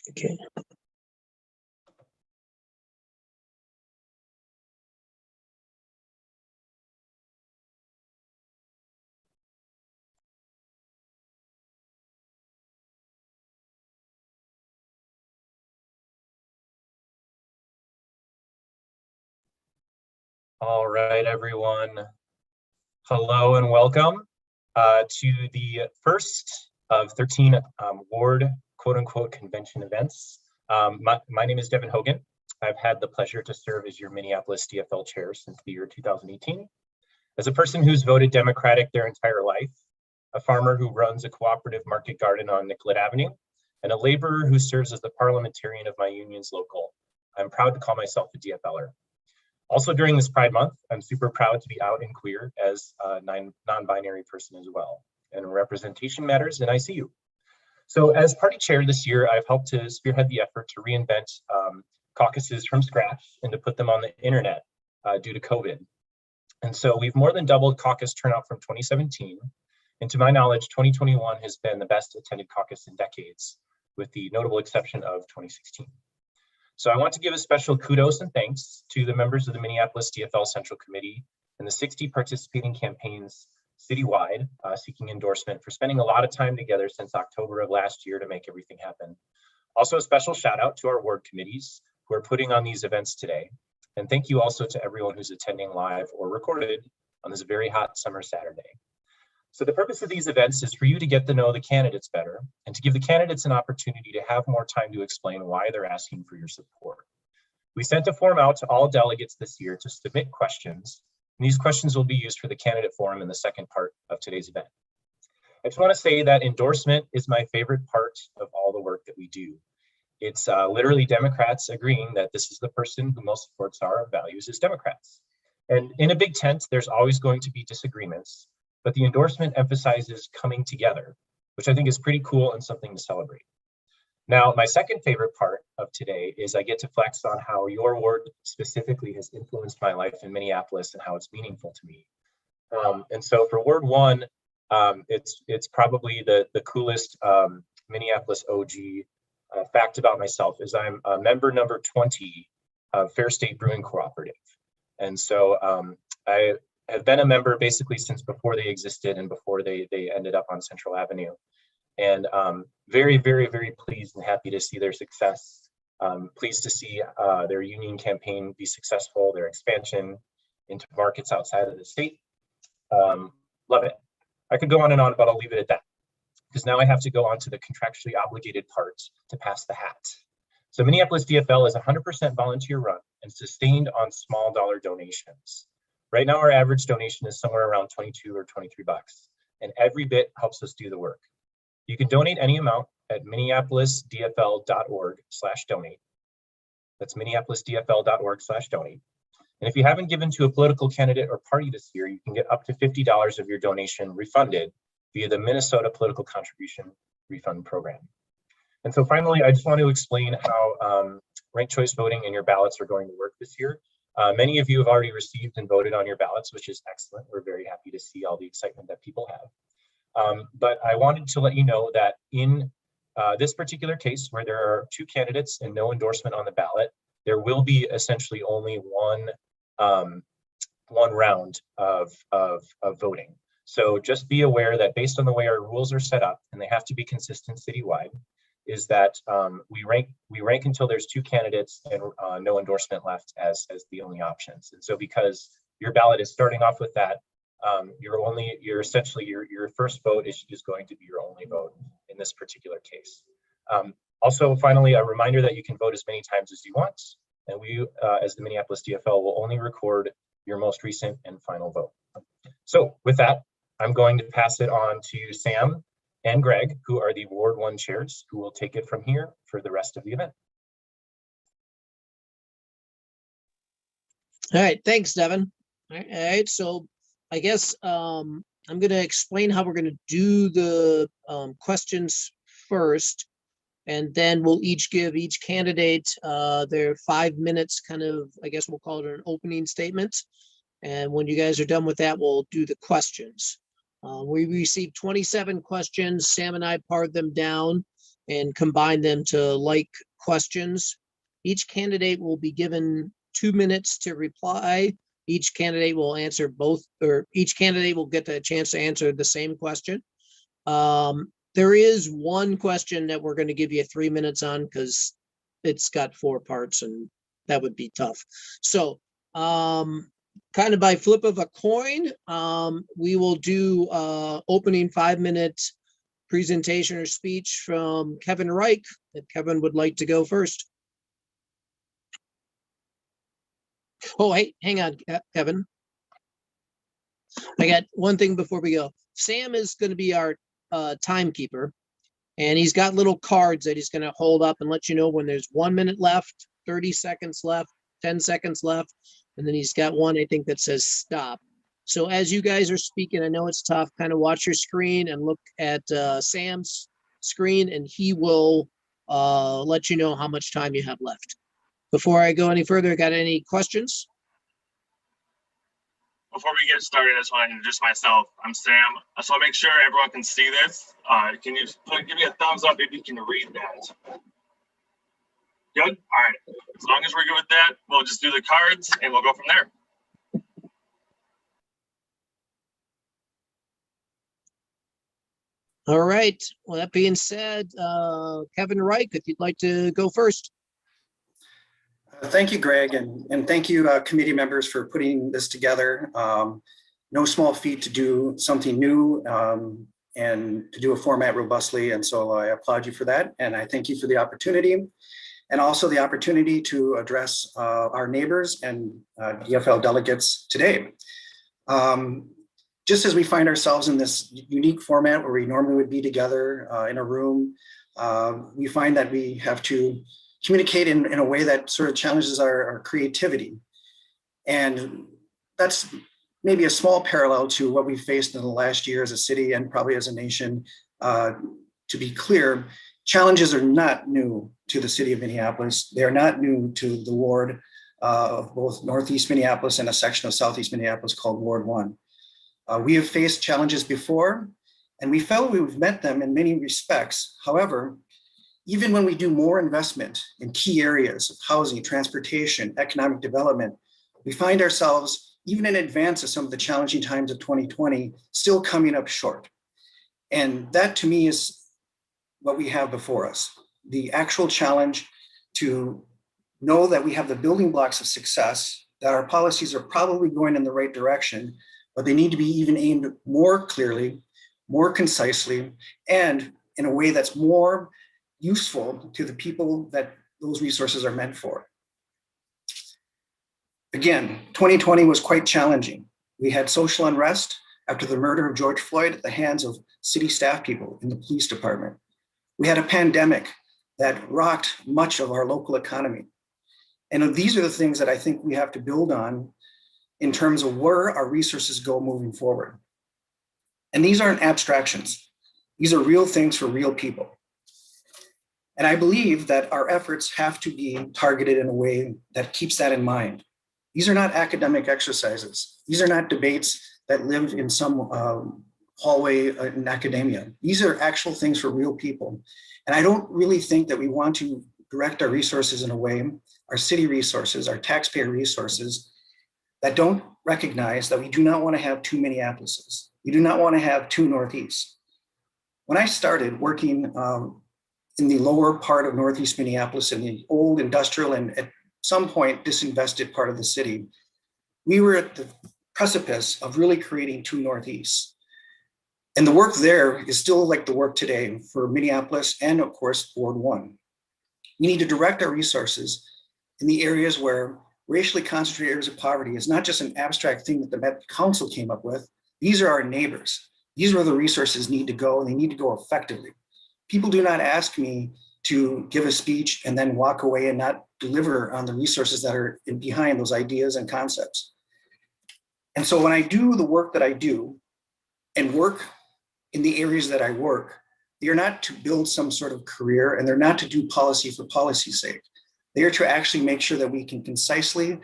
Okay. All right, everyone. Hello and welcome to the first of 13 ward quote-unquote convention events. My name is Devin Hogan. I've had the pleasure to serve as your Minneapolis DFL chair since the year 2018. As a person who's voted Democratic their entire life, a farmer who runs a cooperative market garden on Nicollet Avenue, and a laborer who serves as the parliamentarian of my union's local, I'm proud to call myself a DFLer. Also during this Pride Month, I'm super proud to be out and queer as a non-binary person as well. And representation matters, and I see you. So as party chair this year, I've helped to spearhead the effort to reinvent caucuses from scratch and to put them on the internet due to COVID. And so we've more than doubled caucus turnout from 2017. And to my knowledge, 2021 has been the best attended caucus in decades, with the notable exception of 2016. So I want to give a special kudos and thanks to the members of the Minneapolis DFL Central Committee and the 60 participating campaigns citywide seeking endorsement for spending a lot of time together since October of last year to make everything happen. Also a special shout out to our ward committees who are putting on these events today. And thank you also to everyone who's attending live or recorded on this very hot summer Saturday. So the purpose of these events is for you to get to know the candidates better and to give the candidates an opportunity to have more time to explain why they're asking for your support. We sent a form out to all delegates this year to submit questions, and these questions will be used for the candidate forum in the second part of today's event. I just want to say that endorsement is my favorite part of all the work that we do. It's literally Democrats agreeing that this is the person who most supports our values as Democrats. And in a big tent, there's always going to be disagreements, but the endorsement emphasizes coming together, which I think is pretty cool and something to celebrate. Now, my second favorite part of today is I get to flex on how your ward specifically has influenced my life in Minneapolis and how it's meaningful to me. And so for Ward 1, it's probably the coolest Minneapolis OG fact about myself is I'm a member number 20 of Fair State Brewing Cooperative. And so I have been a member basically since before they existed and before they ended up on Central Avenue. And very, very, very pleased and happy to see their success. Pleased to see their union campaign be successful, their expansion into markets outside of the state. Love it. I could go on and on, but I'll leave it at that, because now I have to go on to the contractually obligated part to pass the hat. So Minneapolis DFL is 100% volunteer run and sustained on small dollar donations. Right now, our average donation is somewhere around 22 or 23 bucks, and every bit helps us do the work. You can donate any amount at minneapolisdfl.org/donate. That's minneapolisdfl.org/donate. And if you haven't given to a political candidate or party this year, you can get up to $50 of your donation refunded via the Minnesota Political Contribution Refund Program. And so finally, I just want to explain how ranked choice voting and your ballots are going to work this year. Many of you have already received and voted on your ballots, which is excellent. We're very happy to see all the excitement that people have. But I wanted to let you know that in this particular case, where there are two candidates and no endorsement on the ballot, there will be essentially only one round of voting. So just be aware that based on the way our rules are set up, and they have to be consistent citywide, is that we rank until there's two candidates and no endorsement left as the only options. And so because your ballot is starting off with that, your first vote is going to be your only vote in this particular case. Also, finally, a reminder that you can vote as many times as you want, and we, as the Minneapolis DFL, will only record your most recent and final vote. So with that, I'm going to pass it on to Sam and Greg, who are the Ward 1 chairs, who will take it from here for the rest of the event. All right, thanks, Devin. All right, so I guess I'm going to explain how we're going to do the questions first, and then we'll each give each candidate their 5 minutes, kind of, I guess we'll call it an opening statement. And when you guys are done with that, we'll do the questions. We received 27 questions. Sam and I pared them down. and combine them to like questions. Each candidate will be given 2 minutes to reply. Each candidate will answer both, or each candidate will get the chance to answer the same question. There is one question that we're going to give you 3 minutes on because it's got 4 parts and that would be tough. So kind of by flip of a coin, we will do opening 5-minute presentation or speech from Kevin Reich, if Kevin would like to go first. Oh, hey, hang on, Kevin. I got one thing before we go. Sam is going to be our timekeeper, and he's got little cards that he's going to hold up and let you know when there's 1 minute left, 30 seconds left, 10 seconds left, and then he's got one, I think, that says stop. So as you guys are speaking, I know it's tough, kind of watch your screen and look at Sam's screen, and he will let you know how much time you have left. Before I go any further, got any questions? Before we get started, I just want to introduce myself. I'm Sam. So I'll make sure everyone can see this. Can you give me a thumbs up if you can read that? Good? All right. As long as we're good with that, we'll just do the cards and we'll go from there. All right. Well, that being said, Kevin Reich, if you'd like to go first. Thank you, Greg, and thank you, committee members, for putting this together. No small feat to do something new and to do a format robustly, and so I applaud you for that, and I thank you for the opportunity, and also the opportunity to address our neighbors and DFL delegates today. Just as we find ourselves in this unique format where we normally would be together in a room, we find that we have to communicate in a way that sort of challenges our creativity. And that's maybe a small parallel to what we faced in the last year as a city and probably as a nation. To be clear, challenges are not new to the city of Minneapolis. They are not new to the ward of both Northeast Minneapolis and a section of Southeast Minneapolis called Ward 1. We have faced challenges before, and we felt we've met them in many respects. However, even when we do more investment in key areas of housing, transportation, economic development, we find ourselves, even in advance of some of the challenging times of 2020, still coming up short. And that, to me, is what we have before us. The actual challenge to know that we have the building blocks of success, that our policies are probably going in the right direction, but they need to be even aimed more clearly, more concisely, and in a way that's more useful to the people that those resources are meant for. Again, 2020 was quite challenging. We had social unrest after the murder of George Floyd at the hands of city staff people in the police department. We had a pandemic that rocked much of our local economy. And these are the things that I think we have to build on in terms of where our resources go moving forward. And these aren't abstractions. These are real things for real people. And I believe that our efforts have to be targeted in a way that keeps that in mind. These are not academic exercises. These are not debates that live in some hallway in academia. These are actual things for real people. And I don't really think that we want to direct our resources in a way, our city resources, our taxpayer resources, that don't recognize that we do not want to have two Minneapolises. We do not want to have two Northeast. When I started working in the lower part of Northeast Minneapolis, in the old industrial and at some point disinvested part of the city, we were at the precipice of really creating two Northeasts. And the work there is still like the work today for Minneapolis and, of course, Ward 1. We need to direct our resources in the areas where racially concentrated areas of poverty is not just an abstract thing that the Met Council came up with. These are our neighbors. These are where the resources need to go, and they need to go effectively. People do not ask me to give a speech and then walk away and not deliver on the resources that are behind those ideas and concepts. And so when I do the work that I do and work in the areas that I work, they are not to build some sort of career, and they're not to do policy for policy's sake. They are to actually make sure that we can concisely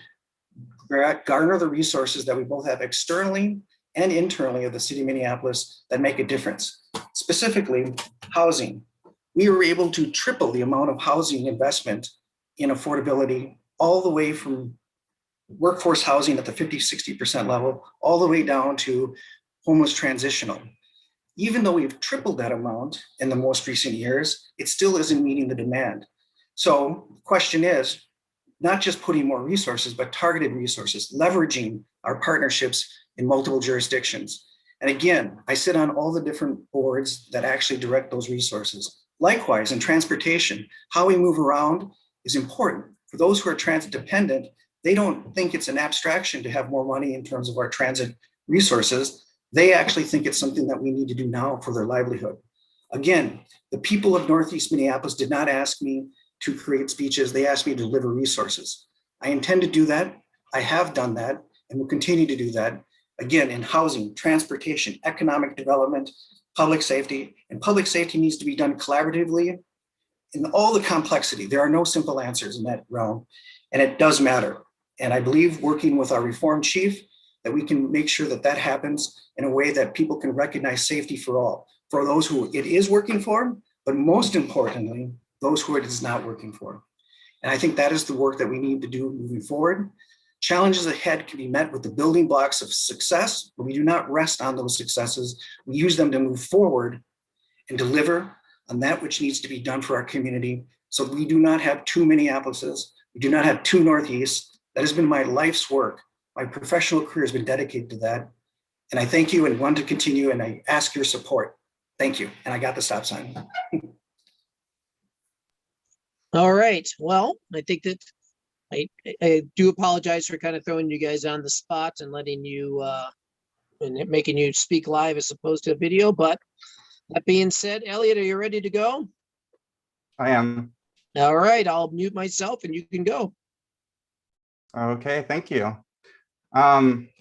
garner the resources that we both have externally and internally of the city of Minneapolis that make a difference. Specifically, housing. we were able to triple the amount of housing investment in affordability, all the way from workforce housing at the 50-60% level, all the way down to homeless transitional. Even though we've tripled that amount in the most recent years, it still isn't meeting the demand. So the question is, not just putting more resources, but targeted resources, leveraging our partnerships in multiple jurisdictions. And again, I sit on all the different boards that actually direct those resources. Likewise, in transportation, how we move around is important. For those who are transit dependent, they don't think it's an abstraction to have more money in terms of our transit resources. They actually think it's something that we need to do now for their livelihood. Again, the people of Northeast Minneapolis did not ask me to create speeches. They asked me to deliver resources. I intend to do that. I have done that and will continue to do that. Again, in housing, transportation, economic development, public safety, and public safety needs to be done collaboratively in all the complexity. There are no simple answers in that realm, and it does matter. And I believe working with our reform chief that we can make sure that that happens in a way that people can recognize safety for all, for those who it is working for, but most importantly, those who it is not working for. And I think that is the work that we need to do moving forward. Challenges ahead can be met with the building blocks of success, but we do not rest on those successes. We use them to move forward and deliver on that which needs to be done for our community. So we do not have two Minneapolises. We do not have two Northeast. That has been my life's work. My professional career has been dedicated to that. And I thank you and want to continue, and I ask your support. Thank you. And I got the stop sign. All right. Well, I think that I do apologize for kind of throwing you guys on the spot and letting you and making you speak live as opposed to a video. But that being said, Elliot, are you ready to go? I am. All right. I'll mute myself and you can go. Okay, thank you.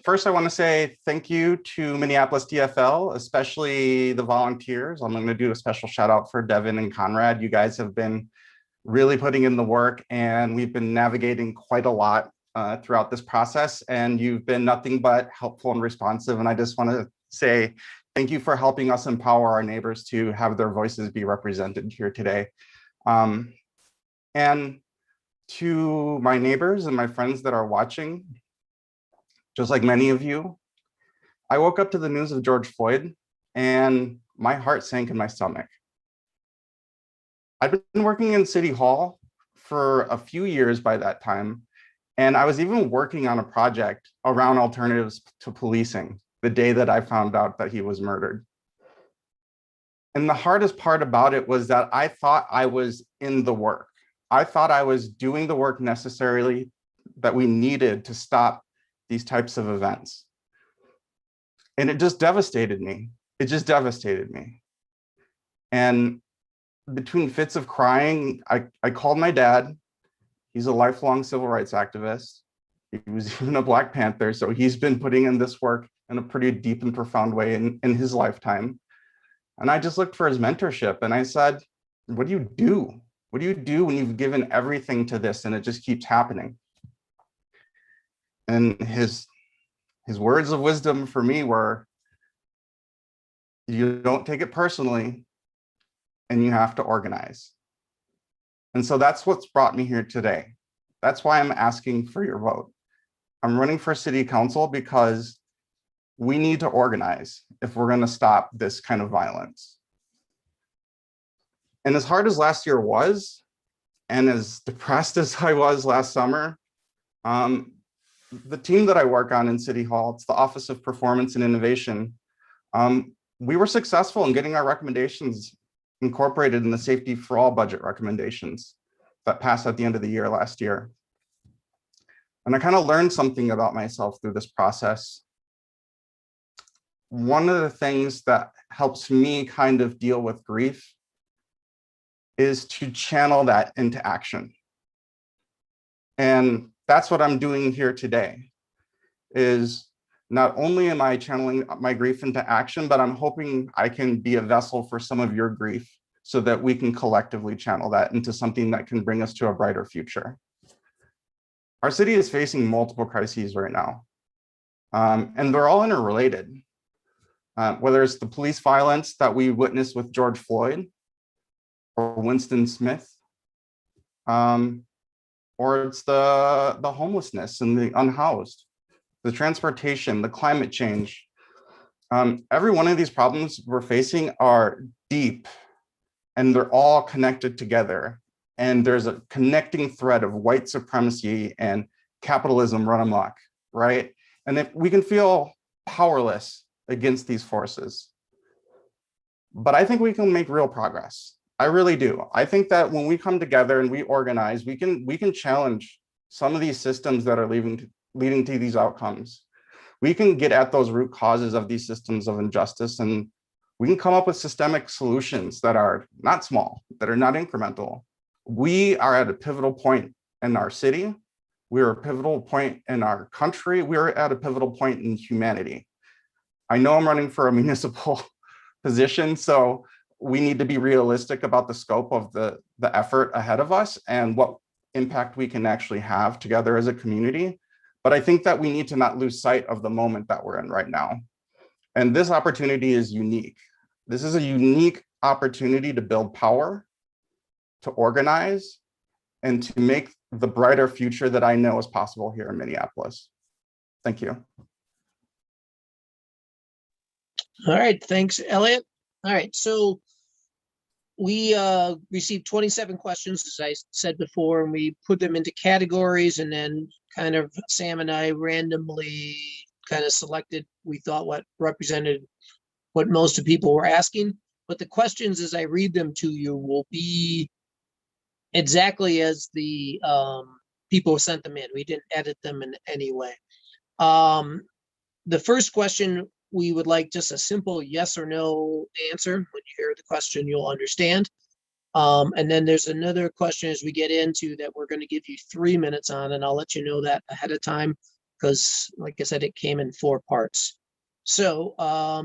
First, I want to say thank you to Minneapolis DFL, especially the volunteers. I'm going to do a special shout out for Devin and Conrad. You guys have been really putting in the work, and we've been navigating quite a lot throughout this process, and you've been nothing but helpful and responsive. And I just want to say thank you for helping us empower our neighbors to have their voices be represented here today. And to my neighbors and my friends that are watching, just like many of you, I woke up to the news of George Floyd and my heart sank in my stomach. I've been working in City Hall for a few years by that time, and I was even working on a project around alternatives to policing the day that I found out that he was murdered. And the hardest part about it was that I thought I was in the work. I thought I was doing the work necessarily that we needed to stop these types of events. And it just devastated me. It just devastated me. And between fits of crying, I called my dad. He's a lifelong civil rights activist. He was even a Black Panther, so he's been putting in this work in a pretty deep and profound way in his lifetime. And I just looked for his mentorship and I said, what do you do? What do you do when you've given everything to this and it just keeps happening? And his words of wisdom for me were, you don't take it personally and you have to organize. And so that's what's brought me here today. That's why I'm asking for your vote. I'm running for city council because we need to organize if we're going to stop this kind of violence. And as hard as last year was, and as depressed as I was last summer, the team that I work on in City Hall, it's the Office of Performance and Innovation, we were successful in getting our recommendations incorporated in the Safety for All budget recommendations that passed at the end of the year last year. And I kind of learned something about myself through this process. One of the things that helps me kind of deal with grief is to channel that into action. And that's what I'm doing here today, is not only am I channeling my grief into action, but I'm hoping I can be a vessel for some of your grief so that we can collectively channel that into something that can bring us to a brighter future. Our city is facing multiple crises right now, and they're all interrelated. Whether it's the police violence that we witnessed with George Floyd, or Winston Smith, or it's the homelessness and the unhoused, the transportation, the climate change. Every one of these problems we're facing are deep, and they're all connected together. And there's a connecting thread of white supremacy and capitalism run amok, right? And if we can feel powerless against these forces, but I think we can make real progress. I really do. I think that when we come together and we organize, we can challenge some of these systems that are leading to these outcomes. We can get at those root causes of these systems of injustice, and we can come up with systemic solutions that are not small, that are not incremental. We are at a pivotal point in our city. We're a pivotal point in our country. We're at a pivotal point in humanity. I know I'm running for a municipal position, so we need to be realistic about the scope of the effort ahead of us and what impact we can actually have together as a community. But I think that we need to not lose sight of the moment that we're in right now. And this opportunity is unique. This is a unique opportunity to build power, to organize, and to make the brighter future that I know is possible here in Minneapolis. Thank you. All right, thanks, Elliot. All right, so we received 27 questions, as I said before, and we put them into categories, and then kind of Sam and I randomly kind of selected, we thought, what represented what most of people were asking. But the questions, as I read them to you, will be exactly as the people sent them in. We didn't edit them in any way. The first question, we would like just a simple yes or no answer. When you hear the question, you'll understand. And then there's another question as we get into that we're going to give you 3 minutes on, and I'll let you know that ahead of time because, like I said, it came in 4 parts. So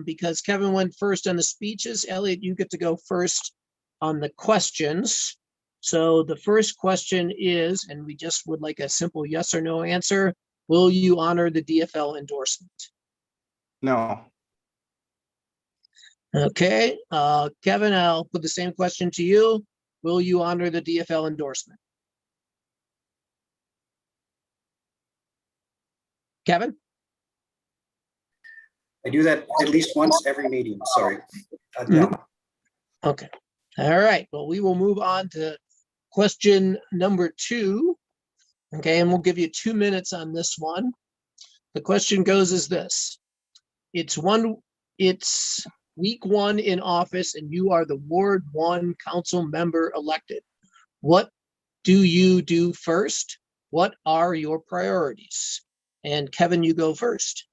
because Kevin went first on the speeches, Elliot, you get to go first on the questions. So the first question is, and we just would like a simple yes or no answer, will you honor the DFL endorsement? No. Okay, Kevin, I'll put the same question to you. Will you honor the DFL endorsement? Kevin? I do that at least once every meeting, sorry. No. Okay, all right, well, we will move on to question number 2. Okay, and we'll give you 2 minutes on this one. The question goes as this. It's week 1 in office and you are the Ward 1 council member elected. What do you do first? What are your priorities? And Kevin, you go first.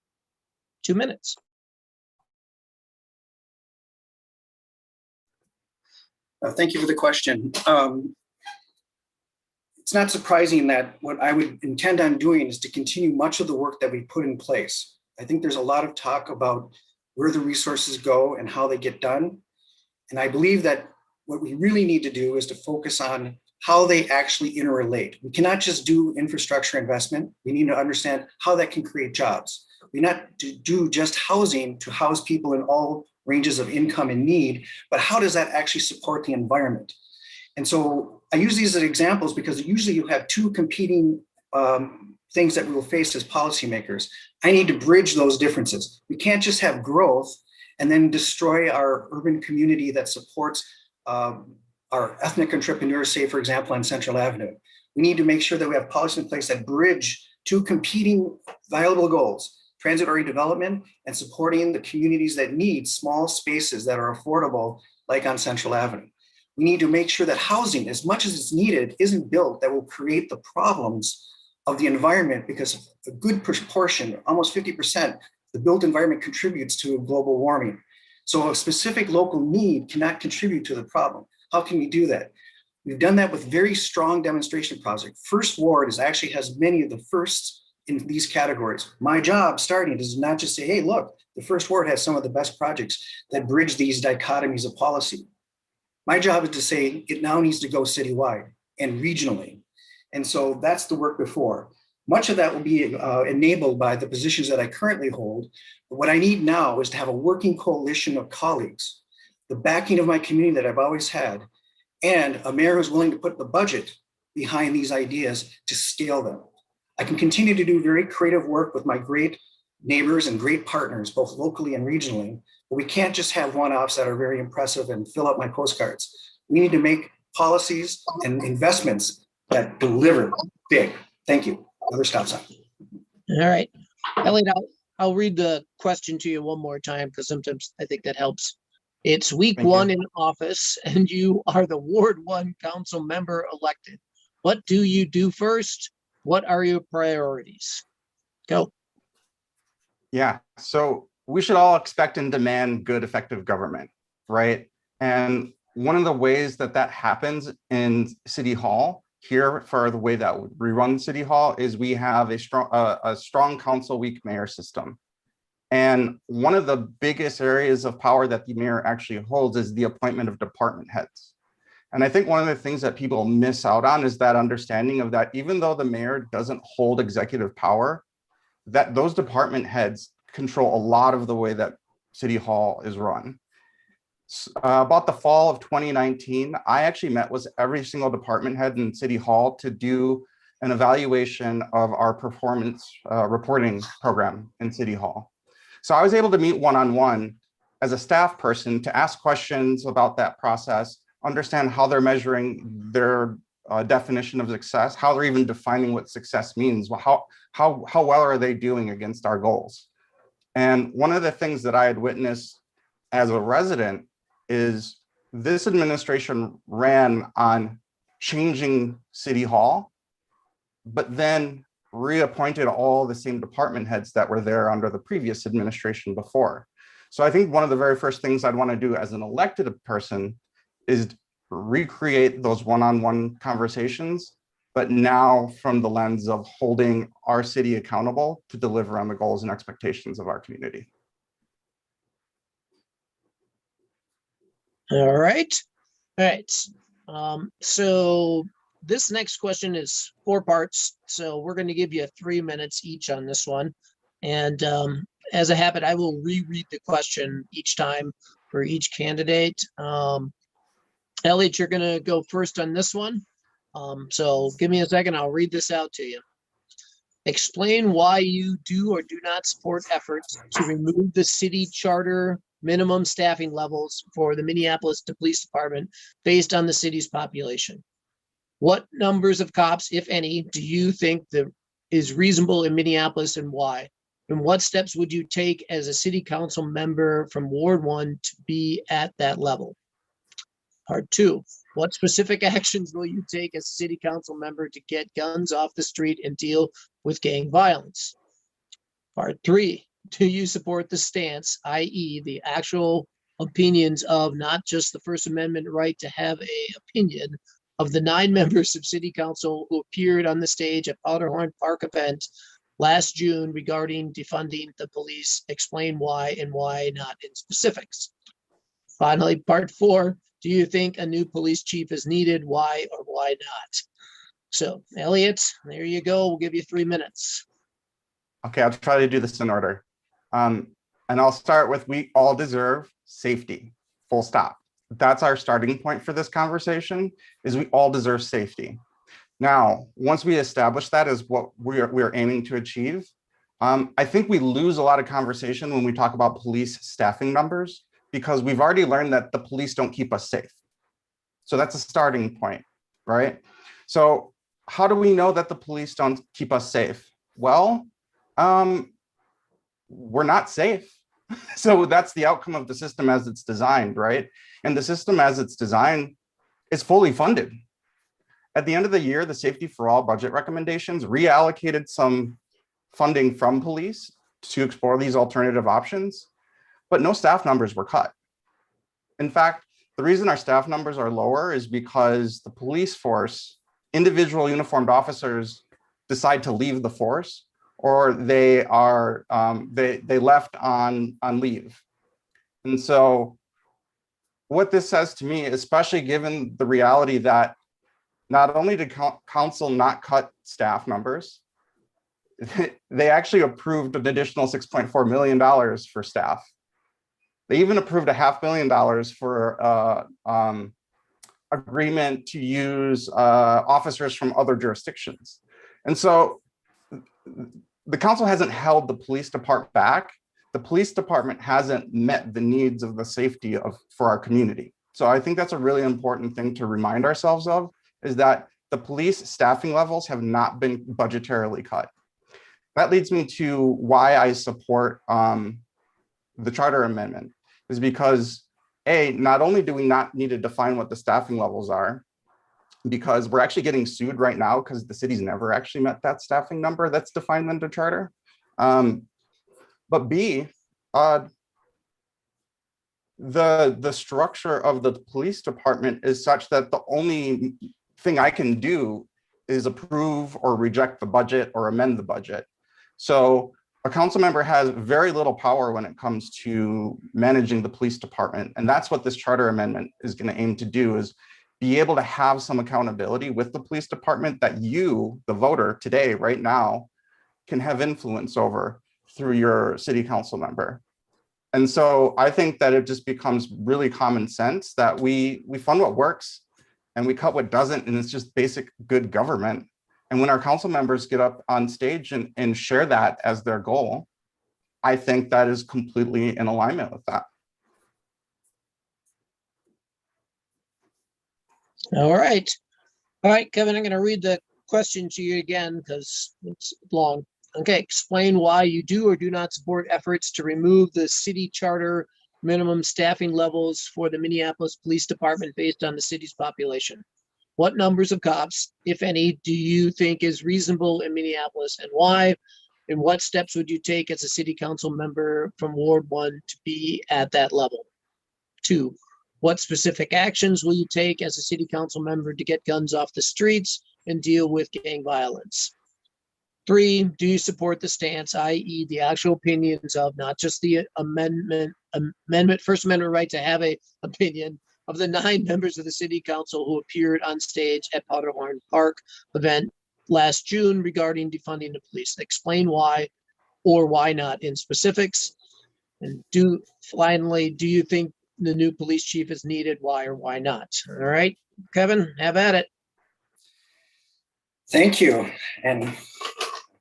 2 minutes. Thank you for the question. It's not surprising that what I would intend on doing is to continue much of the work that we put in place. I think there's a lot of talk about where the resources go and how they get done. And I believe that what we really need to do is to focus on how they actually interrelate. We cannot just do infrastructure investment. We need to understand how that can create jobs. We not do just housing to house people in all ranges of income and need, but how does that actually support the environment? And so I use these as examples because usually you have 2 competing things that we will face as policymakers. I need to bridge those differences. We can't just have growth and then destroy our urban community that supports our ethnic entrepreneurs, say, for example, on Central Avenue. We need to make sure that we have policies in place that bridge 2 competing viable goals, transit-oriented development and supporting the communities that need small spaces that are affordable, like on Central Avenue. We need to make sure that housing, as much as it's needed, isn't built that will create the problems of the environment, because a good proportion, almost 50%, the built environment contributes to global warming. So a specific local need cannot contribute to the problem. How can we do that? We've done that with very strong demonstration projects. First Ward actually has many of the firsts in these categories. My job starting is not just say, hey, look, the First Ward has some of the best projects that bridge these dichotomies of policy. My job is to say it now needs to go citywide and regionally. And so that's the work before. Much of that will be enabled by the positions that I currently hold. But what I need now is to have a working coalition of colleagues, the backing of my community that I've always had, and a mayor who's willing to put the budget behind these ideas to scale them. I can continue to do very creative work with my great neighbors and great partners, both locally and regionally, but we can't just have one-offs that are very impressive and fill up my postcards. We need to make policies and investments that deliver big. Thank you. Another stop sign. All right. Elliot, I'll read the question to you one more time because sometimes I think that helps. It's week Thank you. one in office and you are the Ward 1 council member elected. What do you do first? What are your priorities? Go. Yeah, so we should all expect and demand good, effective government, right? And one of the ways that that happens in City Hall here, for the way that we run City Hall, is we have a strong council week mayor system. And one of the biggest areas of power that the mayor actually holds is the appointment of department heads. And I think one of the things that people miss out on is that understanding of that, even though the mayor doesn't hold executive power, that those department heads control a lot of the way that City Hall is run. About the fall of 2019, I actually met with every single department head in City Hall to do an evaluation of our performance reporting program in City Hall. So I was able to meet one-on-one as a staff person to ask questions about that process, understand how they're measuring their definition of success, how they're even defining what success means, how well are they doing against our goals. And one of the things that I had witnessed as a resident is this administration ran on changing City Hall, but then reappointed all the same department heads that were there under the previous administration before. So I think one of the very first things I'd want to do as an elected person is recreate those one-on-one conversations, but now from the lens of holding our city accountable to deliver on the goals and expectations of our community. All right. All right. So this next question is 4 parts. So we're going to give you 3 minutes each on this one. And as a habit, I will reread the question each time for each candidate. Elliot, you're going to go first on this one. So give me a second. I'll read this out to you. Explain why you do or do not support efforts to remove the city charter minimum staffing levels for the Minneapolis Police Department based on the city's population. What numbers of cops, if any, do you think that is reasonable in Minneapolis and why? And what steps would you take as a city council member from Ward 1 to be at that level? Part 2, what specific actions will you take as a city council member to get guns off the street and deal with gang violence? Part 3, do you support the stance, i.e. the actual opinions of not just the First Amendment right to have a opinion of the 9 members of city council who appeared on the stage at Powderhorn Park event last June regarding defunding the police? Explain why and why not in specifics. Finally, part 4, do you think a new police chief is needed? Why or why not? So, Elliot, there you go. We'll give you 3 minutes. Okay, I'll try to do this in order. And I'll start with, we all deserve safety, full stop. That's our starting point for this conversation, is we all deserve safety. Now, once we establish that as what we're aiming to achieve, I think we lose a lot of conversation when we talk about police staffing numbers, because we've already learned that the police don't keep us safe. So that's a starting point, right? So how do we know that the police don't keep us safe? Well, we're not safe. So that's the outcome of the system as it's designed, right? And the system as it's designed is fully funded. At the end of the year, the Safety for All budget recommendations reallocated some funding from police to explore these alternative options, but no staff numbers were cut. In fact, the reason our staff numbers are lower is because the police force, individual uniformed officers decide to leave the force, or they are they left on leave. And so what this says to me, especially given the reality that not only did council not cut staff numbers, they actually approved an additional $6.4 million for staff. They even approved $500,000 for agreement to use officers from other jurisdictions. And so the council hasn't held the police department back. The police department hasn't met the needs of the safety for our community. So I think that's a really important thing to remind ourselves of, is that the police staffing levels have not been budgetarily cut. That leads me to why I support the charter amendment, is because not only do we not need to define what the staffing levels are, because we're actually getting sued right now because the city's never actually met that staffing number that's defined in the charter. But B, the structure of the police department is such that the only thing I can do is approve or reject the budget or amend the budget. So a council member has very little power when it comes to managing the police department. And that's what this charter amendment is going to aim to do, is be able to have some accountability with the police department that you, the voter today, right now, can have influence over through your city council member. And so I think that it just becomes really common sense that we fund what works and we cut what doesn't, and it's just basic good government. And when our council members get up on stage and share that as their goal, I think that is completely in alignment with that. All right. All right, Kevin, I'm going to read the question to you again because it's long. Okay, explain why you do or do not support efforts to remove the city charter minimum staffing levels for the Minneapolis Police Department based on the city's population. What numbers of cops, if any, do you think is reasonable in Minneapolis, and why? And what steps would you take as a city council member from Ward 1 to be at that level? 2, what specific actions will you take as a city council member to get guns off the streets and deal with gang violence? 3, do you support the stance, i.e. the actual opinions of not just the First Amendment right to have a opinion, of the 9 members of the city council who appeared on stage at Powderhorn Park event last June regarding defunding the police? Explain why or why not in specifics. And finally, do you think the new police chief is needed? Why or why not? All right, Kevin, have at it. Thank you. And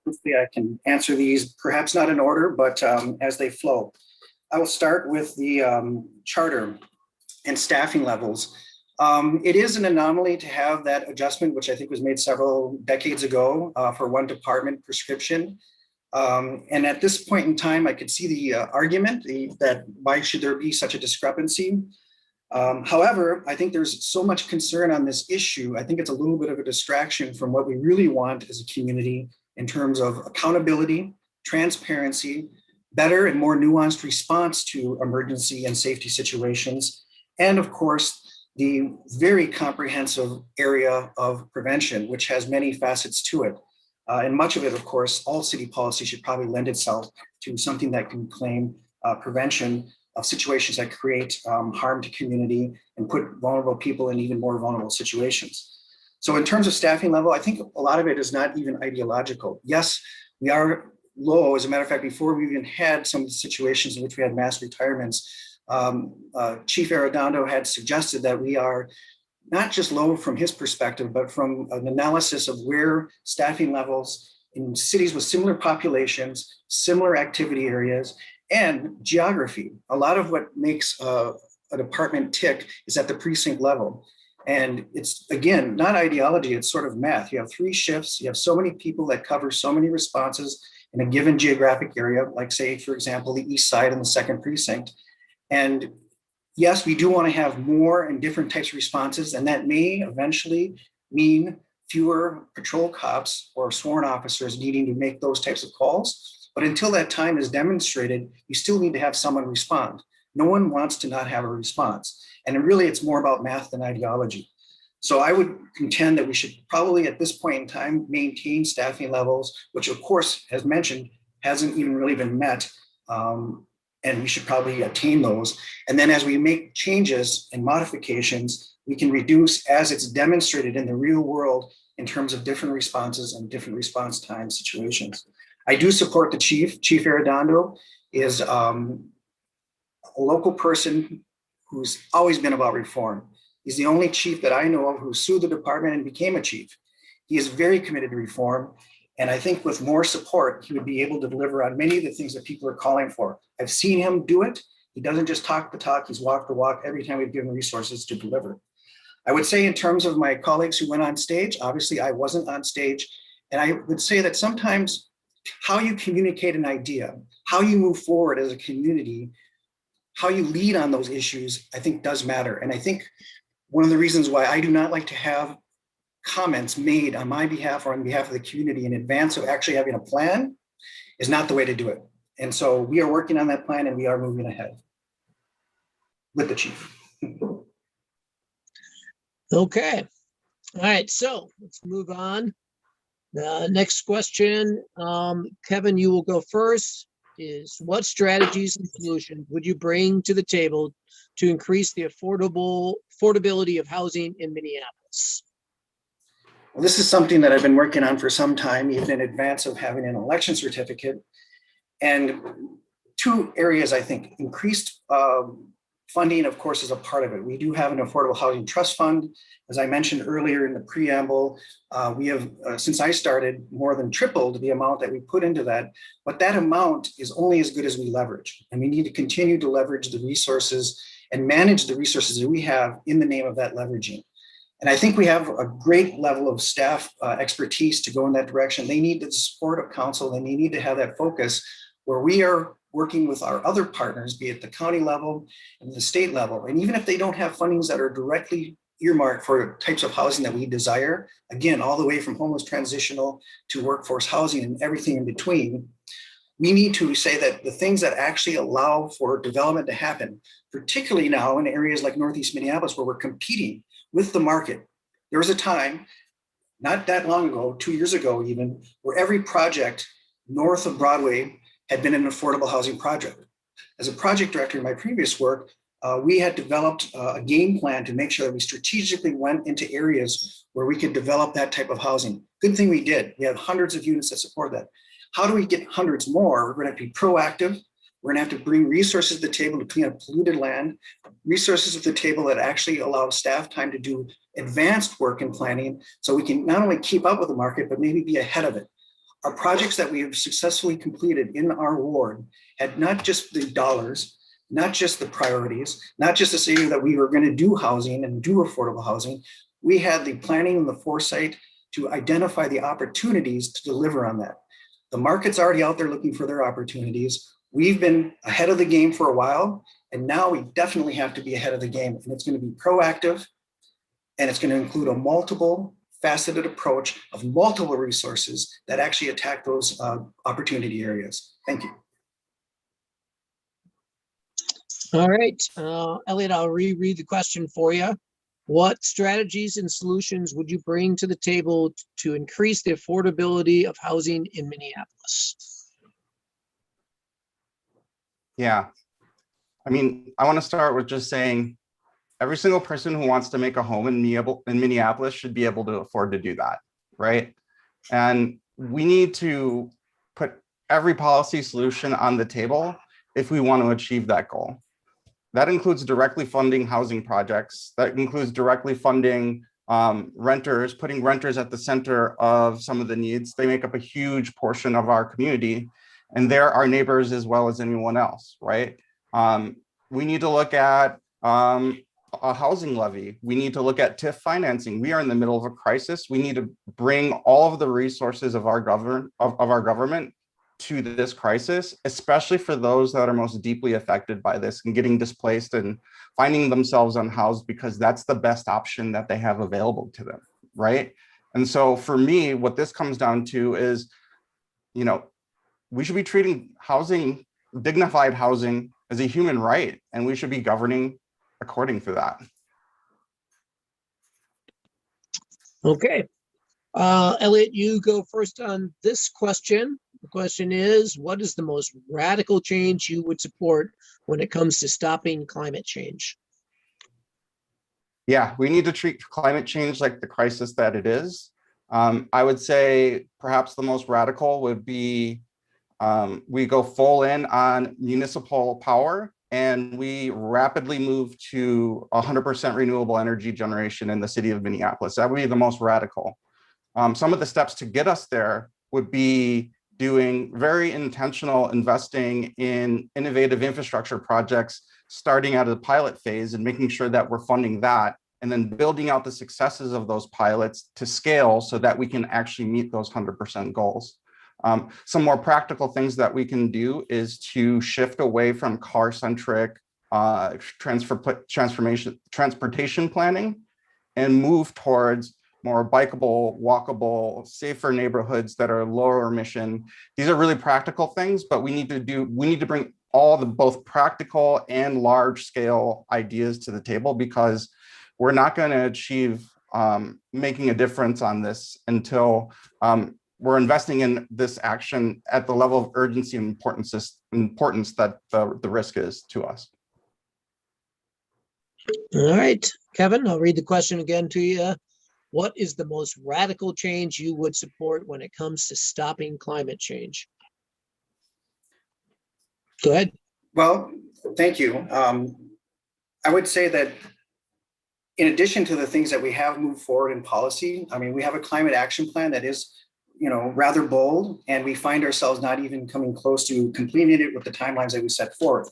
hopefully I can answer these, perhaps not in order, but as they flow. I will start with the charter and staffing levels. It is an anomaly to have that adjustment, which I think was made several decades ago for one department prescription. And at this point in time, I could see the argument that why should there be such a discrepancy? However, I think there's so much concern on this issue. I think it's a little bit of a distraction from what we really want as a community in terms of accountability, transparency, better and more nuanced response to emergency and safety situations, and of course, the very comprehensive area of prevention, which has many facets to it. And much of it, of course, all city policy should probably lend itself to something that can claim prevention of situations that create harm to community and put vulnerable people in even more vulnerable situations. So in terms of staffing level, I think a lot of it is not even ideological. Yes, we are low. As a matter of fact, before we even had some of the situations in which we had mass retirements, Chief Arredondo had suggested that we are not just low from his perspective, but from an analysis of where staffing levels in cities with similar populations, similar activity areas, and geography. A lot of what makes a department tick is at the precinct level. And it's, again, not ideology, it's sort of math. You have 3 shifts, you have so many people that cover so many responses in a given geographic area, like say, for example, the East Side and the 2nd Precinct. And yes, we do want to have more and different types of responses, and that may eventually mean fewer patrol cops or sworn officers needing to make those types of calls. But until that time is demonstrated, you still need to have someone respond. No one wants to not have a response. And really, it's more about math than ideology. So I would contend that we should probably at this point in time maintain staffing levels, which of course, as mentioned, hasn't even really been met. And we should probably attain those. And then as we make changes and modifications, we can reduce as it's demonstrated in the real world in terms of different responses and different response time situations. I do support the chief. Chief Arredondo is a local person who's always been about reform. He's the only chief that I know of who sued the department and became a chief. He is very committed to reform. And I think with more support, he would be able to deliver on many of the things that people are calling for. I've seen him do it. He doesn't just talk the talk, he's walked the walk every time we've given resources to deliver. I would say in terms of my colleagues who went on stage, obviously I wasn't on stage. And I would say that sometimes how you communicate an idea, how you move forward as a community, how you lead on those issues, I think does matter. And I think one of the reasons why I do not like to have comments made on my behalf or on behalf of the community in advance of actually having a plan is not the way to do it. And so we are working on that plan and we are moving ahead with the chief. Okay. All right. So let's move on. Next question. Kevin, you will go first. Is what strategies and solutions would you bring to the table to increase the affordability of housing in Minneapolis? Well, this is something that I've been working on for some time, even in advance of having an election certificate. And two areas, I think, increased funding, of course, is a part of it. We do have an affordable housing trust fund. As I mentioned earlier in the preamble, we have, since I started, more than tripled the amount that we put into that. But that amount is only as good as we leverage. And we need to continue to leverage the resources and manage the resources that we have in the name of that leveraging. And I think we have a great level of staff expertise to go in that direction. They need the support of council, and they need to have that focus where we are working with our other partners, be it the county level and the state level. And even if they don't have fundings that are directly earmarked for types of housing that we desire, again, all the way from homeless transitional to workforce housing and everything in between, we need to say that the things that actually allow for development to happen, particularly now in areas like Northeast Minneapolis, where we're competing with the market. There was a time, not that long ago, 2 years ago even, where every project north of Broadway had been an affordable housing project. As a project director in my previous work, we had developed a game plan to make sure that we strategically went into areas where we could develop that type of housing. Good thing we did. We have hundreds of units that support that. How do we get hundreds more? We're going to have to be proactive. We're going to have to bring resources to the table to clean up polluted land, resources at the table that actually allow staff time to do advanced work and planning so we can not only keep up with the market, but maybe be ahead of it. Our projects that we have successfully completed in our ward had not just the dollars, not just the priorities, not just to say that we were going to do housing and do affordable housing. We had the planning and the foresight to identify the opportunities to deliver on that. The market's already out there looking for their opportunities. We've been ahead of the game for a while, and now we definitely have to be ahead of the game. And it's going to be proactive, and it's going to include a multiple faceted approach of multiple resources that actually attack those opportunity areas. Thank you. All right, Elliot, I'll reread the question for you. What strategies and solutions would you bring to the table to increase the affordability of housing in Minneapolis? Yeah, I mean, I want to start with just saying every single person who wants to make a home in Minneapolis should be able to afford to do that, right? And we need to put every policy solution on the table if we want to achieve that goal. That includes directly funding housing projects. That includes directly funding renters, putting renters at the center of some of the needs. They make up a huge portion of our community, and they're our neighbors as well as anyone else, right? We need to look at a housing levy. We need to look at TIF financing. We are in the middle of a crisis. We need to bring all of the resources of our government to this crisis, especially for those that are most deeply affected by this and getting displaced and finding themselves unhoused, because that's the best option that they have available to them, right? And so for me, what this comes down to is, you know, we should be treating housing, dignified housing, as a human right, and we should be governing according to that. Okay. Elliot, you go first on this question. The question is, what is the most radical change you would support when it comes to stopping climate change? Yeah, we need to treat climate change like the crisis that it is. I would say perhaps the most radical would be we go full in on municipal power and we rapidly moved to 100% renewable energy generation in the city of Minneapolis. That would be the most radical. Some of the steps to get us there would be doing very intentional investing in innovative infrastructure projects, starting out of the pilot phase and making sure that we're funding that, and then building out the successes of those pilots to scale so that we can actually meet those 100% goals. Some more practical things that we can do is to shift away from car-centric transportation planning and move towards more bikeable, walkable, safer neighborhoods that are lower emission. These are really practical things, but we need to bring all the both practical and large scale ideas to the table, because we're not going to achieve making a difference on this until we're investing in this action at the level of urgency and importance that the risk is to us. All right, Kevin, I'll read the question again to you. What is the most radical change you would support when it comes to stopping climate change? Go ahead. Well, thank you. I would say that in addition to the things that we have moved forward in policy, I mean, we have a climate action plan that is, rather bold, and we find ourselves not even coming close to completing it with the timelines that we set forth.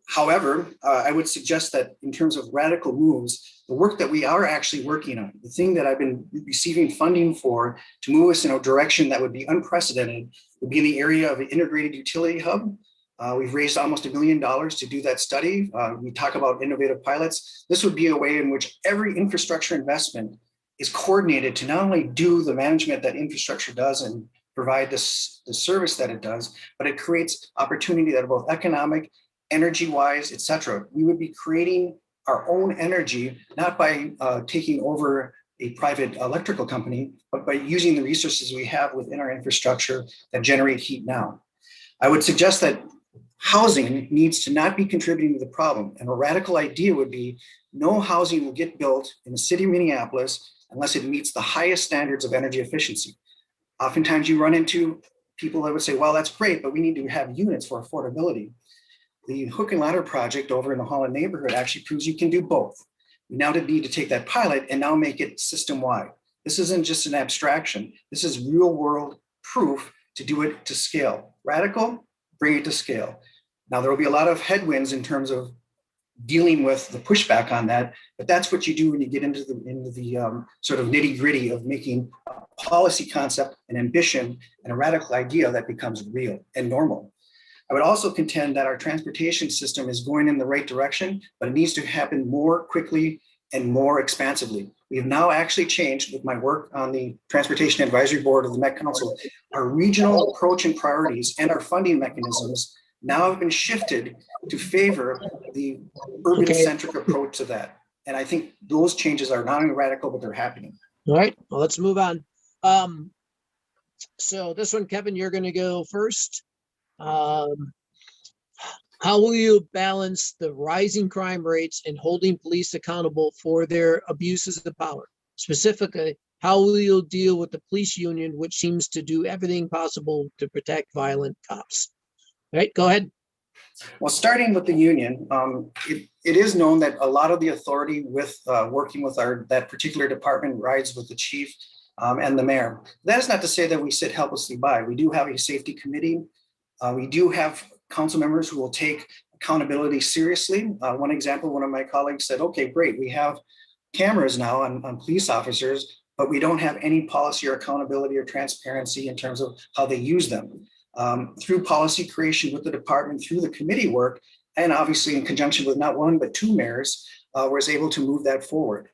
However, I would suggest that in terms of radical moves, the work that we are actually working on, the thing that I've been receiving funding for to move us in a direction that would be unprecedented, would be in the area of an integrated utility hub. We've raised almost $1 million to do that study. We talk about innovative pilots. This would be a way in which every infrastructure investment is coordinated to not only do the management that infrastructure does and provide the service that it does, but it creates opportunity that are both economic, energy-wise, et cetera. We would be creating our own energy, not by taking over a private electrical company, but by using the resources we have within our infrastructure that generate heat now. I would suggest that housing needs to not be contributing to the problem. And a radical idea would be no housing will get built in the city of Minneapolis unless it meets the highest standards of energy efficiency. Oftentimes you run into people that would say, well, that's great, but we need to have units for affordability. The hook and ladder project over in the Holland neighborhood actually proves you can do both. We now need to take that pilot and now make it system-wide. This isn't just an abstraction. This is real world proof to do it to scale. Radical, bring it to scale. Now there will be a lot of headwinds in terms of dealing with the pushback on that, but that's what you do when you get into the sort of nitty gritty of making a policy concept, an ambition, and a radical idea that becomes real and normal. I would also contend that our transportation system is going in the right direction, but it needs to happen more quickly and more expansively. We have now actually changed, with my work on the Transportation Advisory Board of the Met Council, our regional approach and priorities and our funding mechanisms now have been shifted to favor the urban-centric approach to that. And I think those changes are not only radical, but they're happening. All right, well, let's move on. So this one, Kevin, you're going to go first. How will you balance the rising crime rates and holding police accountable for their abuses of power? Specifically, how will you deal with the police union, which seems to do everything possible to protect violent cops? All right, go ahead. Well, starting with the union, it is known that a lot of the authority with working with that particular department rides with the chief and the mayor. That is not to say that we sit helplessly by. We do have a safety committee. We do have council members who will take accountability seriously. One example, one of my colleagues said, okay, great, we have cameras now on police officers, but we don't have any policy or accountability or transparency in terms of how they use them. Through policy creation with the department, through the committee work, and obviously in conjunction with not one, but two mayors, was able to move that forward.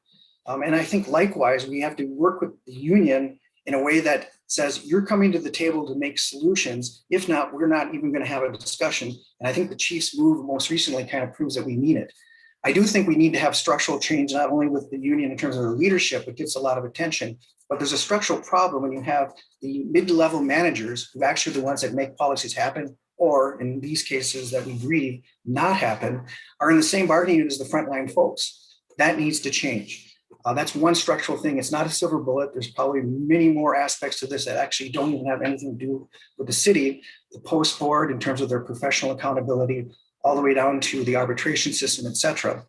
And I think likewise, we have to work with the union in a way that says, you're coming to the table to make solutions. If not, we're not even going to have a discussion. And I think the chief's move most recently kind of proves that we mean it. I do think we need to have structural change, not only with the union in terms of the leadership, it gets a lot of attention, but there's a structural problem when you have the mid-level managers who actually are the ones that make policies happen, or in these cases that we grieve not happen, are in the same bargaining unit as the frontline folks. That needs to change. That's one structural thing. It's not a silver bullet. There's probably many more aspects to this that actually don't even have anything to do with the city. The post board, in terms of their professional accountability, all the way down to the arbitration system, et cetera.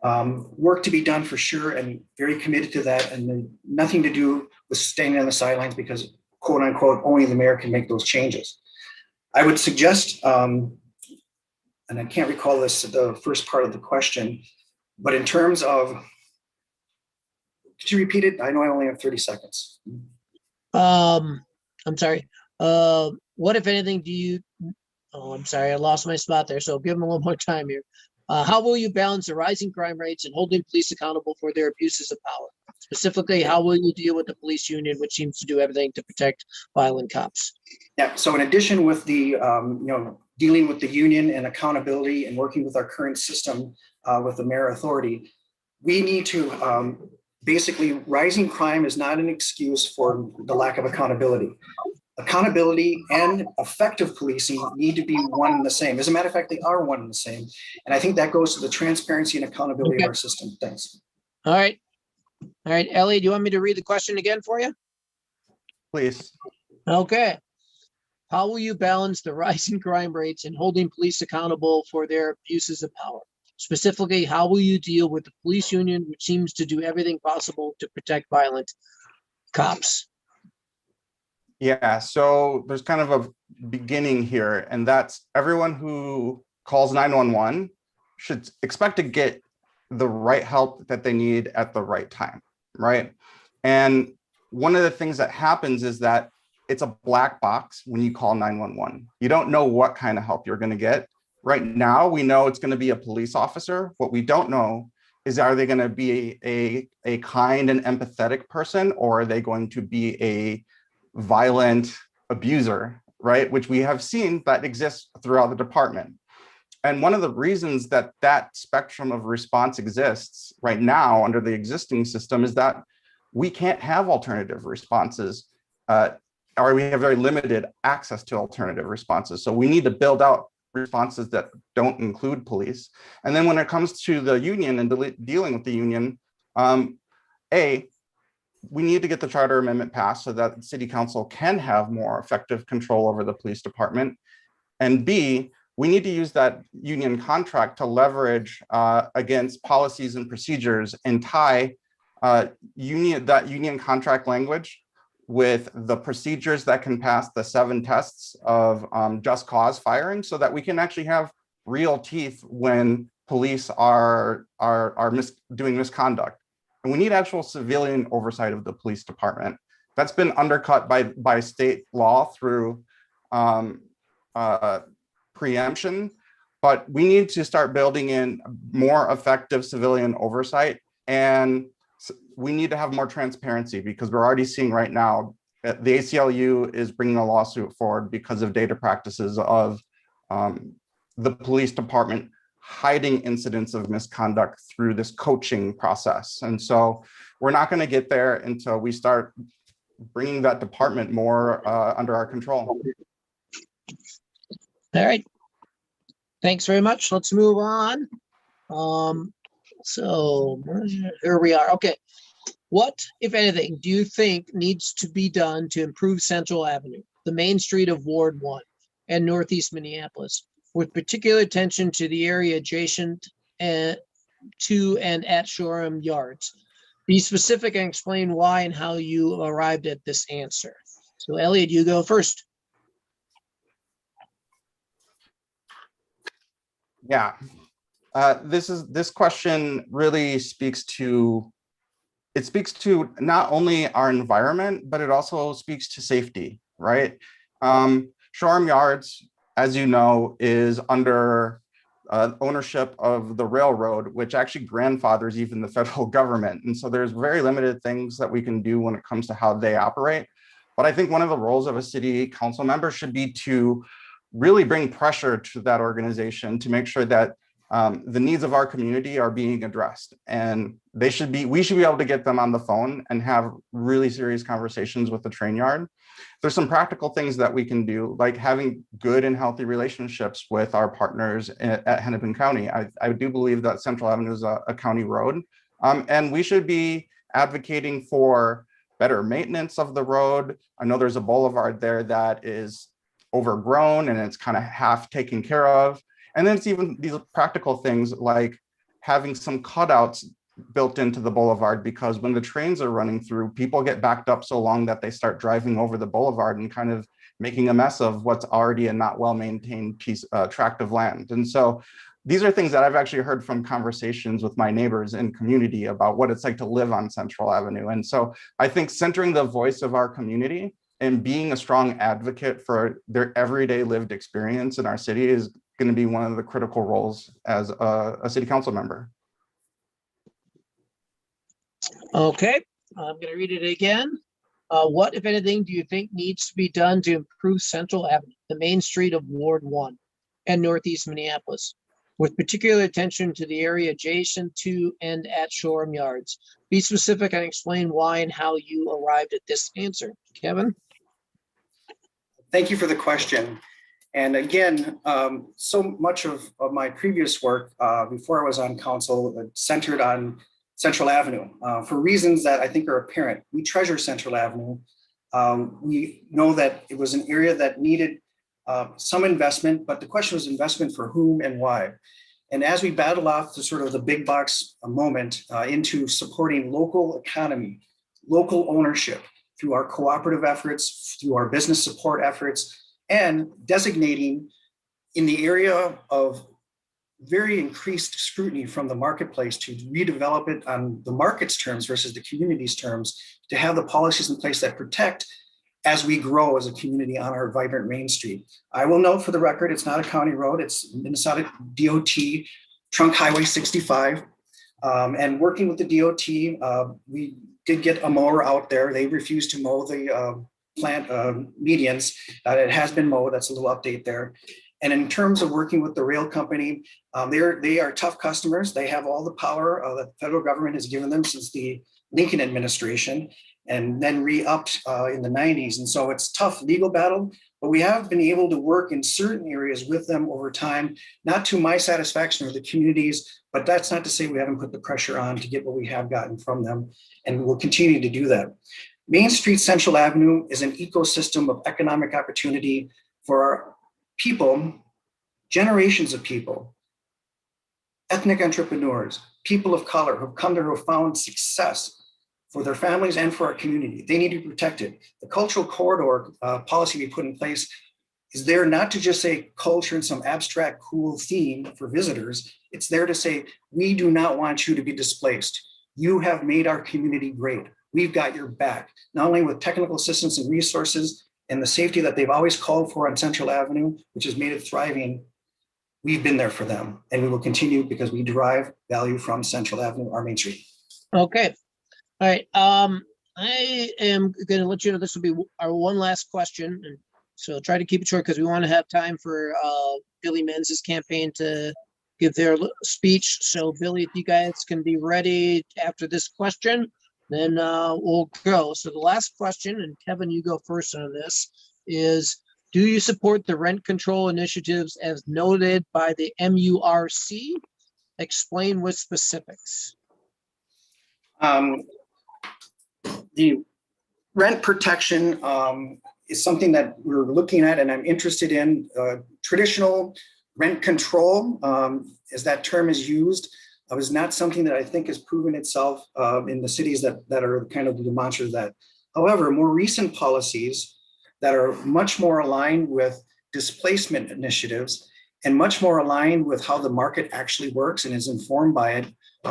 Work to be done for sure, and very committed to that, and then nothing to do with standing on the sidelines because, quote unquote, only the mayor can make those changes. I would suggest, and I can't recall the first part of the question, but in terms of, could you repeat it? I know I only have 30 seconds. I'm sorry. What, if anything, do you, oh, I'm sorry, I lost my spot there. So give them a little more time here. How will you balance the rising crime rates and holding police accountable for their abuses of power? Specifically, how will you deal with the police union, which seems to do everything to protect violent cops? Yeah, so in addition with the, dealing with the union and accountability and working with our current system with the mayor authority, we need to, basically, rising crime is not an excuse for the lack of accountability. Accountability and effective policing need to be one and the same. As a matter of fact, they are one and the same. And I think that goes to the transparency and accountability of our system. Thanks. All right. All right, Ellie, do you want me to read the question again for you? Please. Okay. How will you balance the rising crime rates and holding police accountable for their abuses of power? Specifically, how will you deal with the police union, which seems to do everything possible to protect violent cops? Yeah, so there's kind of a beginning here, and that's everyone who calls 911 should expect to get the right help that they need at the right time, right? And one of the things that happens is that it's a black box when you call 911. You don't know what kind of help you're going to get. Right now, we know it's going to be a police officer. What we don't know is, are they going to be a kind and empathetic person, or are they going to be a violent abuser, right? Which we have seen that exists throughout the department. And one of the reasons that that spectrum of response exists right now under the existing system is that we can't have alternative responses, or we have very limited access to alternative responses. So we need to build out responses that don't include police. And then when it comes to the union and dealing with the union, we need to get the charter amendment passed so that city council can have more effective control over the police department. And B, we need to use that union contract to leverage against policies and procedures and tie that union contract language with the procedures that can pass the 7 tests of just cause firing, so that we can actually have real teeth when police are doing misconduct. And we need actual civilian oversight of the police department. That's been undercut by state law through preemption, but we need to start building in more effective civilian oversight, and we need to have more transparency, because we're already seeing right now that the ACLU is bringing a lawsuit forward because of data practices of the police department hiding incidents of misconduct through this coaching process. And so we're not going to get there until we start bringing that department more under our control. All right. Thanks very much. Let's move on. So here we are. Okay. What, if anything, do you think needs to be done to improve Central Avenue, the main street of Ward 1 and Northeast Minneapolis, with particular attention to the area adjacent to and at Shoreham Yards? Be specific and explain why and how you arrived at this answer. So Elliot, you go first. Yeah, this question really speaks to not only our environment, but it also speaks to safety, right? Shoreham Yards, as you know, is under ownership of the railroad, which actually grandfathers even the federal government. And so there's very limited things that we can do when it comes to how they operate. But I think one of the roles of a city council member should be to really bring pressure to that organization to make sure that the needs of our community are being addressed, and we should be able to get them on the phone and have really serious conversations with the train yard. There's some practical things that we can do, like having good and healthy relationships with our partners at Hennepin County. I do believe that Central Avenue is a county road, and we should be advocating for better maintenance of the road. I know there's a boulevard there that is overgrown and it's kind of half taken care of. And then it's even these practical things like having some cutouts built into the boulevard, because when the trains are running through, people get backed up so long that they start driving over the boulevard and kind of making a mess of what's already a not well-maintained tract of land. And so these are things that I've actually heard from conversations with my neighbors and community about what it's like to live on Central Avenue. And so I think centering the voice of our community and being a strong advocate for their everyday lived experience in our city is going to be one of the critical roles as a city council member. Okay, I'm going to read it again. What, if anything, do you think needs to be done to improve Central Avenue, the main street of Ward 1 and Northeast Minneapolis, with particular attention to the area adjacent to and at Shoreham Yards? Be specific and explain why and how you arrived at this answer. Kevin? Thank you for the question. And again, so much of my previous work before I was on council centered on Central Avenue for reasons that I think are apparent. We treasure Central Avenue. We know that it was an area that needed some investment, but the question was investment for whom and why. And as we battle off the sort of the big box moment into supporting local economy, local ownership through our cooperative efforts, through our business support efforts, and designating in the area of very increased scrutiny from the marketplace to redevelop it on the market's terms versus the community's terms, to have the policies in place that protect as we grow as a community on our vibrant Main Street. I will note for the record, it's not a county road, it's Minnesota DOT, Trunk Highway 65. And working with the DOT, we did get a mower out there. They refused to mow the plant medians. It has been mowed, that's a little update there. And in terms of working with the rail company, they are tough customers. They have all the power that the federal government has given them since the Lincoln administration, and then re-upped in the 90s. And so it's tough legal battle, but we have been able to work in certain areas with them over time, not to my satisfaction or the communities, but that's not to say we haven't put the pressure on to get what we have gotten from them, and we will continue to do that. Main Street Central Avenue is an ecosystem of economic opportunity for our people, generations of people, ethnic entrepreneurs, people of color who've come there, who have found success for their families and for our community. They need to be protected. The cultural corridor policy we put in place is there not to just say culture in some abstract, cool theme for visitors. It's there to say, we do not want you to be displaced. You have made our community great. We've got your back, not only with technical assistance and resources and the safety that they've always called for on Central Avenue, which has made it thriving. We've been there for them, and we will continue because we derive value from Central Avenue, our Main Street. Okay. All right. I am going to let you know this will be our one last question. And so try to keep it short because we want to have time for Billy Menzies' campaign to give their speech. So Billy, if you guys can be ready after this question, then we'll go. So the last question, and Kevin, you go first on this, is do you support the rent control initiatives as noted by the MURC? Explain with specifics. The rent protection is something that we're looking at and I'm interested in. Traditional rent control, as that term is used, is not something that I think has proven itself in the cities that are kind of the mantra of that. However, more recent policies that are much more aligned with displacement initiatives and much more aligned with how the market actually works and is informed by it.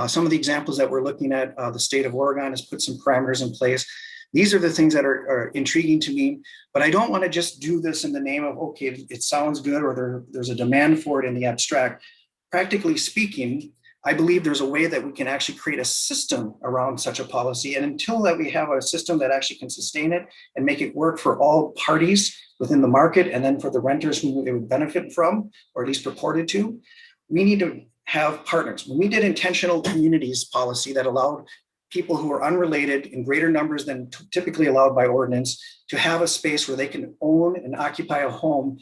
Some of the examples that we're looking at, the state of Oregon has put some parameters in place. These are the things that are intriguing to me, but I don't want to just do this in the name of, okay, it sounds good or there's a demand for it in the abstract. Practically speaking, I believe there's a way that we can actually create a system around such a policy. And until that we have a system that actually can sustain it and make it work for all parties within the market, and then for the renters who it would benefit from, or at least purported to, we need to have partners. When we did intentional communities policy that allowed people who are unrelated in greater numbers than typically allowed by ordinance to have a space where they can own and occupy a home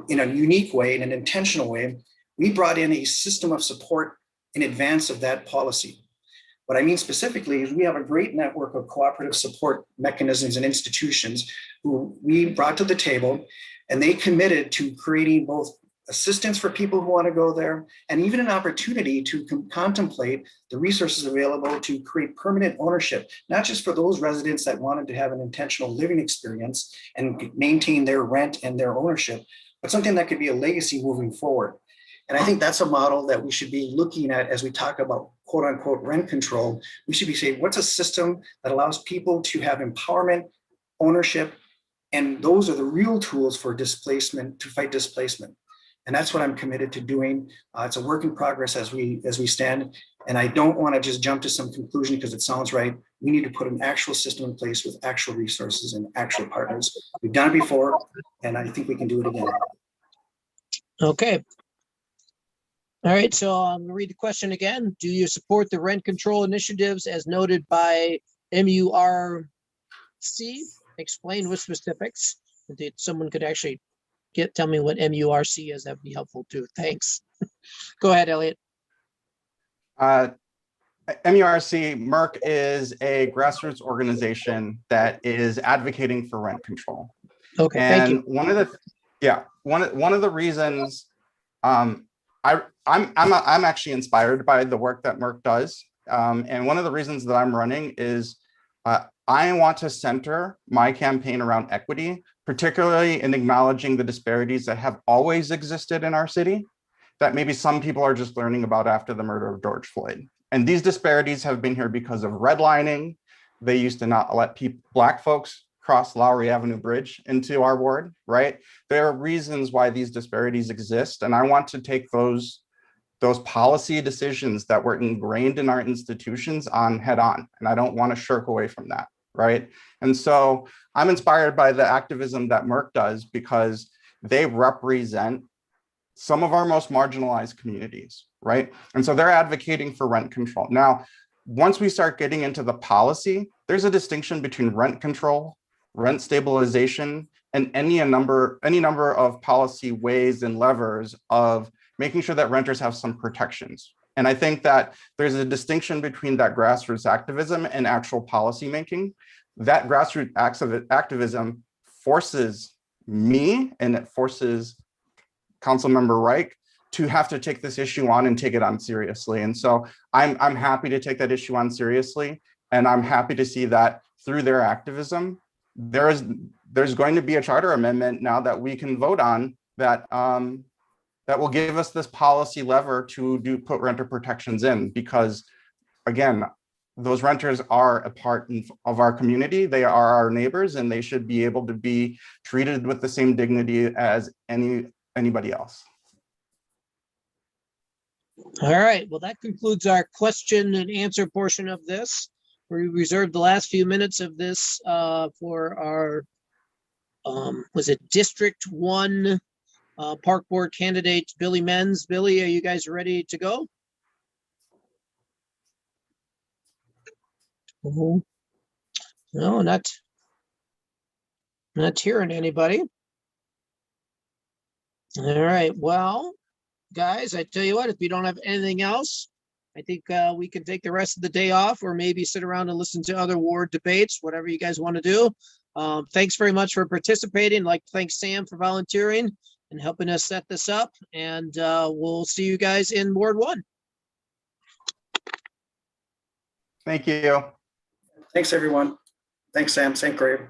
in a unique way, in an intentional way, we brought in a system of support in advance of that policy. What I mean specifically is we have a great network of cooperative support mechanisms and institutions who we brought to the table, and they committed to creating both assistance for people who want to go there, and even an opportunity to contemplate the resources available to create permanent ownership, not just for those residents that wanted to have an intentional living experience and maintain their rent and their ownership, but something that could be a legacy moving forward. And I think that's a model that we should be looking at as we talk about quote unquote rent control. We should be saying, what's a system that allows people to have empowerment, ownership, and those are the real tools for displacement, to fight displacement. And that's what I'm committed to doing. It's a work in progress as we stand. And I don't want to just jump to some conclusion because it sounds right. We need to put an actual system in place with actual resources and actual partners. We've done it before, and I think we can do it again. Okay. All right, so I'm gonna read the question again. Do you support the rent control initiatives as noted by MURC? Explain with specifics. If someone could actually tell me what MURC is, that'd be helpful too. Thanks. Go ahead, Elliot. MURC is a grassroots organization that is advocating for rent control. Okay, thank you. And one of the reasons I'm actually inspired by the work that Merck does. And one of the reasons that I'm running is I want to center my campaign around equity, particularly in acknowledging the disparities that have always existed in our city that maybe some people are just learning about after the murder of George Floyd. And these disparities have been here because of redlining. They used to not let Black folks cross Lowry Avenue Bridge into our ward, right? There are reasons why these disparities exist. And I want to take those policy decisions that were ingrained in our institutions on head on. And I don't want to shirk away from that, right? And so I'm inspired by the activism that Merck does because they represent some of our most marginalized communities, right? And so they're advocating for rent control. Now, once we start getting into the policy, there's a distinction between rent control, rent stabilization, and any number of policy ways and levers of making sure that renters have some protections. And I think that there's a distinction between that grassroots activism and actual policy making. That grassroots activism forces me and it forces Councilmember Reich to have to take this issue on and take it on seriously. And so I'm happy to take that issue on seriously. And I'm happy to see that through their activism, there's going to be a charter amendment now that we can vote on that that will give us this policy lever to put renter protections in, because again, those renters are a part of our community. They are our neighbors and they should be able to be treated with the same dignity as anybody else. All right, well, that concludes our question and answer portion of this. We reserved the last few minutes of this for our, was it District 1 Park Board candidate, Billy Menz. Billy, are you guys ready to go? No, not hearing anybody. All right, well, guys, I tell you what, if we don't have anything else, I think we can take the rest of the day off or maybe sit around and listen to other ward debates, whatever you guys want to do. Thanks very much for participating. I'd like to thank Sam for volunteering and helping us set this up. And we'll see you guys in Ward 1. Thank you. Thanks, everyone. Thanks, Sam. Thanks, Greg.